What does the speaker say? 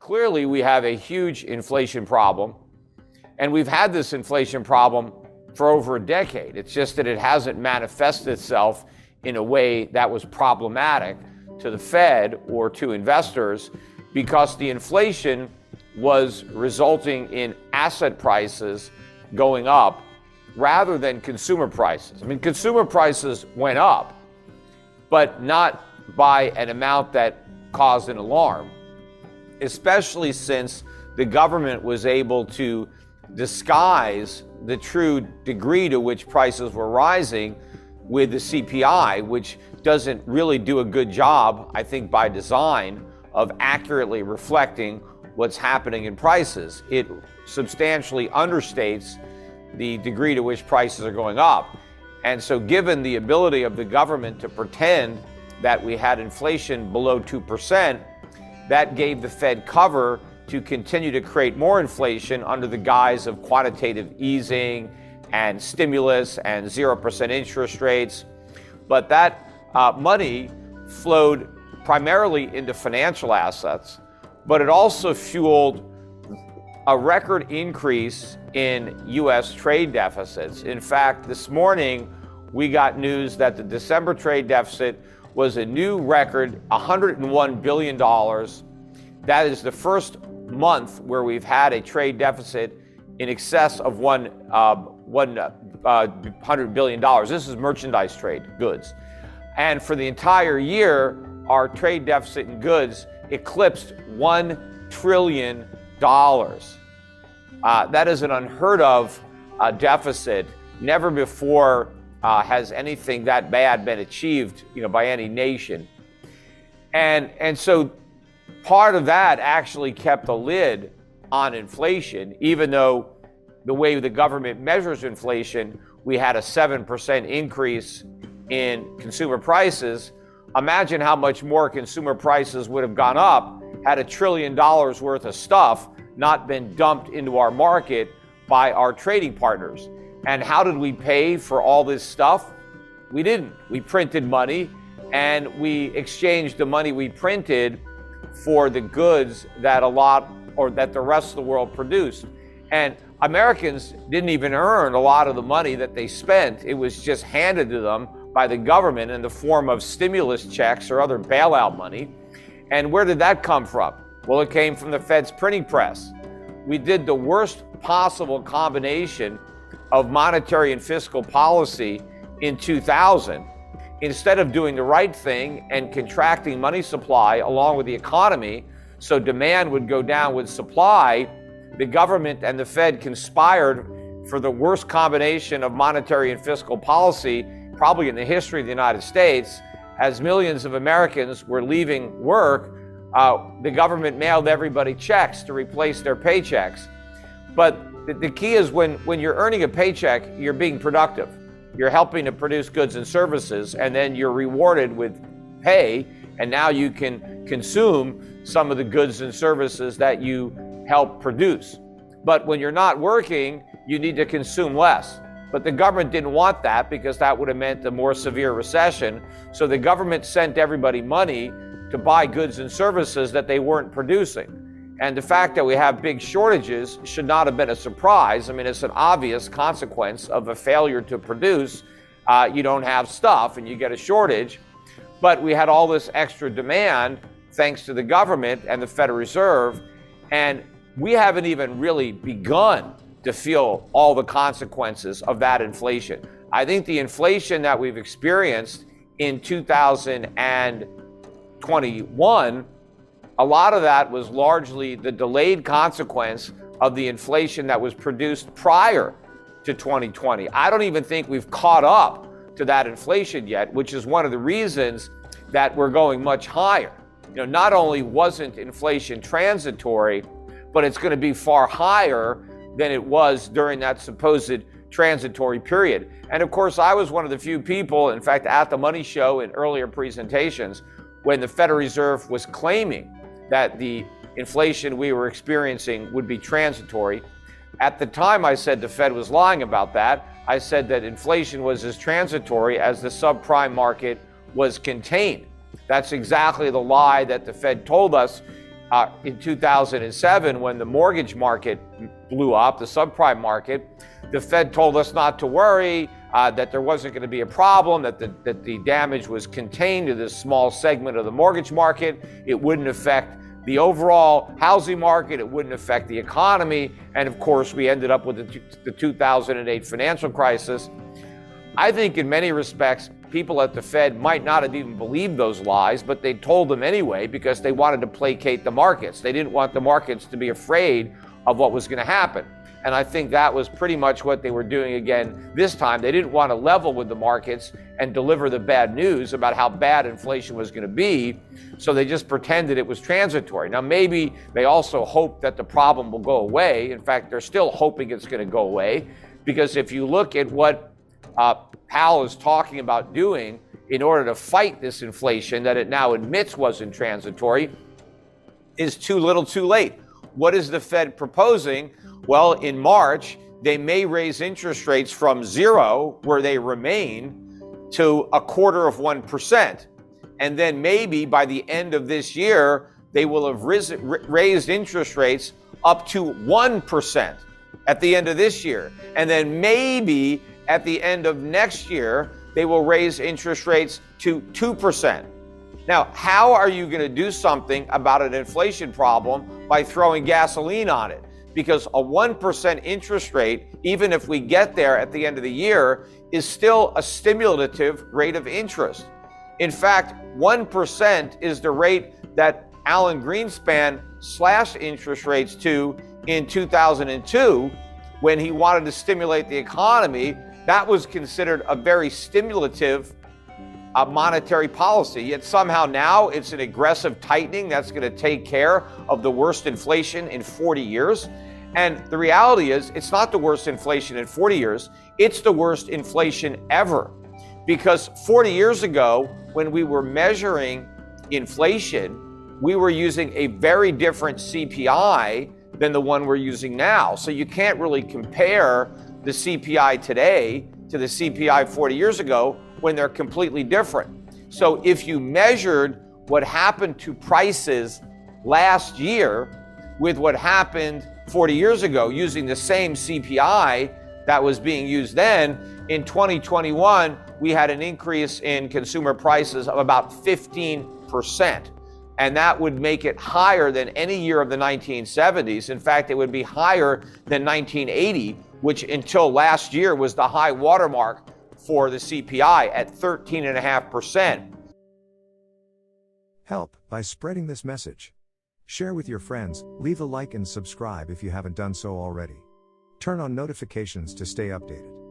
Clearly, we have a huge inflation problem, and we've had this inflation problem for over a decade. It's just that it hasn't manifested itself in a way that was problematic to the Fed or to investors, because the inflation was resulting in asset prices going up rather than consumer prices. I mean, consumer prices went up, but not by an amount that caused an alarm, especially since the government was able to disguise the true degree to which prices were rising with the CPI, which doesn't really do a good job, I think, by design, of accurately reflecting what's happening in prices. It substantially understates the degree to which prices are going up. And so given the ability of the government to pretend that we had inflation below 2%, that gave the Fed cover to continue to create more inflation under the guise of quantitative easing and stimulus and 0% interest rates. But that money flowed primarily into financial assets, but it also fueled a record increase in U.S. trade deficits. In fact, this morning, we got news that the December trade deficit was a new record, $101 billion. That is the first month where we've had a trade deficit in excess of $100 billion. This is merchandise trade, goods. And for the entire year, our trade deficit in goods eclipsed $1 trillion. That is an unheard of deficit. Never before has anything that bad been achieved, by any nation. And so part of that actually kept a lid on inflation, even though the way the government measures inflation, we had a 7% increase in consumer prices. Imagine how much more consumer prices would have gone up had $1 trillion worth of stuff not been dumped into our market by our trading partners. And how did we pay for all this stuff? We didn't. We printed money, and we exchanged the money we printed for the goods that the rest of the world produced. And Americans didn't even earn a lot of the money that they spent. It was just handed to them by the government in the form of stimulus checks or other bailout money. And where did that come from? Well, it came from the Fed's printing press. We did the worst possible combination of monetary and fiscal policy in 2000. Instead of doing the right thing and contracting money supply along with the economy so demand would go down with supply, the government and the Fed conspired for the worst combination of monetary and fiscal policy probably in the history of the United States. As millions of Americans were leaving work, the government mailed everybody checks to replace their paychecks. But the key is when you're earning a paycheck, you're being productive. You're helping to produce goods and services, and then you're rewarded with pay, and now you can consume some of the goods and services that you help produce. But when you're not working, you need to consume less. But the government didn't want that, because that would have meant a more severe recession. So the government sent everybody money to buy goods and services that they weren't producing. And the fact that we have big shortages should not have been a surprise. I mean, it's an obvious consequence of a failure to produce. You don't have stuff and you get a shortage. But we had all this extra demand thanks to the government and the Federal Reserve. And we haven't even really begun to feel all the consequences of that inflation. I think the inflation that we've experienced in 2021, a lot of that was largely the delayed consequence of the inflation that was produced prior to 2020. I don't even think we've caught up to that inflation yet, which is one of the reasons that we're going much higher. Not only wasn't inflation transitory, but it's going to be far higher than it was during that supposed transitory period. And of course, I was one of the few people, in fact, at the Money Show in earlier presentations, when the Federal Reserve was claiming that the inflation we were experiencing would be transitory. At the time, I said the Fed was lying about that. I said that inflation was as transitory as the subprime market was contained. That's exactly the lie that the Fed told us in 2007 when the mortgage market blew up, the subprime market. The Fed told us not to worry, that there wasn't going to be a problem, that the damage was contained to this small segment of the mortgage market. It wouldn't affect the overall housing market. It wouldn't affect the economy. And of course, we ended up with the 2008 financial crisis. I think in many respects, people at the Fed might not have even believed those lies, but they told them anyway because they wanted to placate the markets. They didn't want the markets to be afraid of what was going to happen. And I think that was pretty much what they were doing again this time. They didn't want to level with the markets and deliver the bad news about how bad inflation was going to be. So they just pretended it was transitory. Now, maybe they also hope that the problem will go away. In fact, they're still hoping it's going to go away, because if you look at what Powell is talking about doing in order to fight this inflation that it now admits wasn't transitory, is too little too late. What is the Fed proposing? Well, in March, they may raise interest rates from 0, where they remain, to 0.25%. And then maybe by the end of this year, they will have raised interest rates up to 1% at the end of this year. And then maybe at the end of next year, they will raise interest rates to 2%. Now, how are you going to do something about an inflation problem by throwing gasoline on it? Because a 1% interest rate, even if we get there at the end of the year, is still a stimulative rate of interest. In fact, 1% is the rate that Alan Greenspan slashed interest rates to in 2002 when he wanted to stimulate the economy. That was considered a very stimulative monetary policy, yet somehow now it's an aggressive tightening that's going to take care of the worst inflation in 40 years. And the reality is, it's not the worst inflation in 40 years, it's the worst inflation ever. Because 40 years ago, when we were measuring inflation, we were using a very different CPI than the one we're using now. So you can't really compare the CPI today to the CPI 40 years ago, when they're completely different. So if you measured what happened to prices last year with what happened 40 years ago using the same CPI that was being used then, in 2021, we had an increase in consumer prices of about 15%. And that would make it higher than any year of the 1970s. In fact, it would be higher than 1980, which until last year was the high watermark for the CPI at 13.5%. Help by spreading this message. Share with your friends, leave a like and subscribe if you haven't done so already. Turn on notifications to stay updated.